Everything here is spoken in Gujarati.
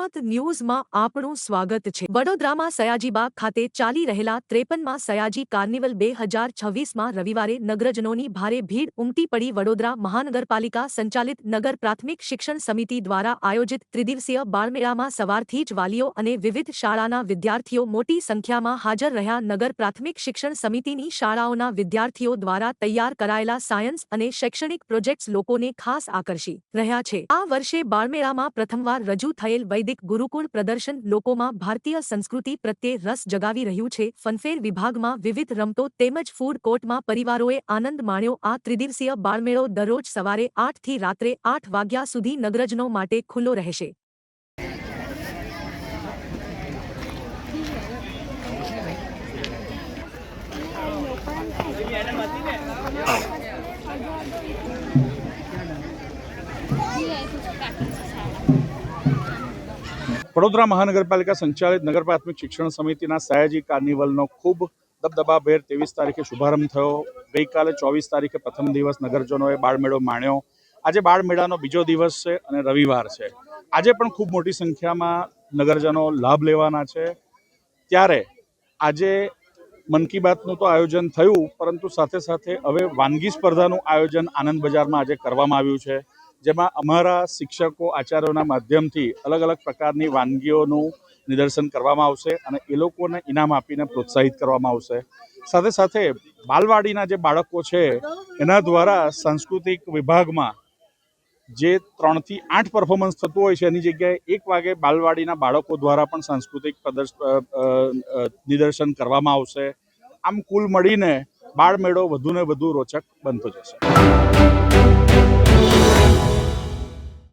જનમત ન્યૂઝમાં આપનું સ્વાગત છે। વડોદરામાં સયાજીબાગ ખાતે ચાલી રહેલા 53માં સયાજી કાર્નિવલ 2026માં રવિવારે નગરજનોની ભારે ભીડ ઉમટી પડી। વડોદરા મહાનગરપાલિકા સંચાલિત નગર પ્રાથમિક શિક્ષણ સમિતિ દ્વારા આયોજિત ત્રિદિવસીય બાળમેળામાં સવારથી જ વાલીઓ અને વિવિધ શાળાના વિદ્યાર્થીઓ મોટી સંખ્યામાં હાજર રહ્યા। નગર પ્રાથમિક શિક્ષણ સમિતિની શાળાઓના વિદ્યાર્થીઓ દ્વારા તૈયાર કરાયેલા સાયન્સ અને શૈક્ષણિક પ્રોજેક્ટ્સ લોકોને ખાસ આકર્ષી રહ્યા છે। આ વર્ષે બાળમેળામાં પ્રથમવાર રજૂ થયેલ વૈદિક ગુરુકુળ પ્રદર્શન લોકોમાં ભારતીય સંસ્કૃતિ પ્રત્યે રસ જગાવી રહ્યું છે। ફનફેર વિભાગમાં વિવિધ રમતો તેમજ ફૂડ કોર્ટમાં પરિવારોએ આનંદ માણ્યો। આ ત્રિદિવસીય બાળમેળો દરરોજ સવારે 8 થી રાત્રે 8 વાગ્યા સુધી નગરજનો માટે ખુલ્લો રહેશે। વડોદરા મહાનગરપાલિકા સંચાલિત નગર પ્રાથમિક શિક્ષણ સમિતિના સયાજી કાર્નિવલનો ખૂબ દબદબાભેર 23 તારીખે શુભારંભ થયો। ગઈકાલે 24 તારીખે પ્રથમ દિવસ નગરજનોએ બાળમેળો માણ્યો। આજે બાળમેળાનો બીજો દિવસ છે અને રવિવાર છે। આજે પણ ખૂબ મોટી સંખ્યામાં નગરજનો લાભ લેવાના છે। ત્યારે આજે મન કી બાતનું તો આયોજન થયું, પરંતુ સાથે સાથે હવે વાનગી સ્પર્ધાનું આયોજન આનંદ બજારમાં આજે કરવામાં આવ્યું છે, જેમાં અમારા શિક્ષકો આચાર્યોના માધ્યમથી અલગ અલગ પ્રકારની વાનગીઓનું નિદર્શન કરવામાં આવશે અને એ લોકોને ઇનામ આપીને પ્રોત્સાહિત કરવામાં આવશે। સાથે સાથે બાલવાડીના જે બાળકો છે એના દ્વારા સાંસ્કૃતિક વિભાગમાં જે 3 થી 8 પરફોર્મન્સ થતું હોય છે એની જગ્યાએ 1 વાગે બાલવાડીના બાળકો દ્વારા પણ સાંસ્કૃતિક નિદર્શન કરવામાં આવશે। આમ કુલ મળીને બાળમેળો વધુને વધુ રોચક બનતો જશે।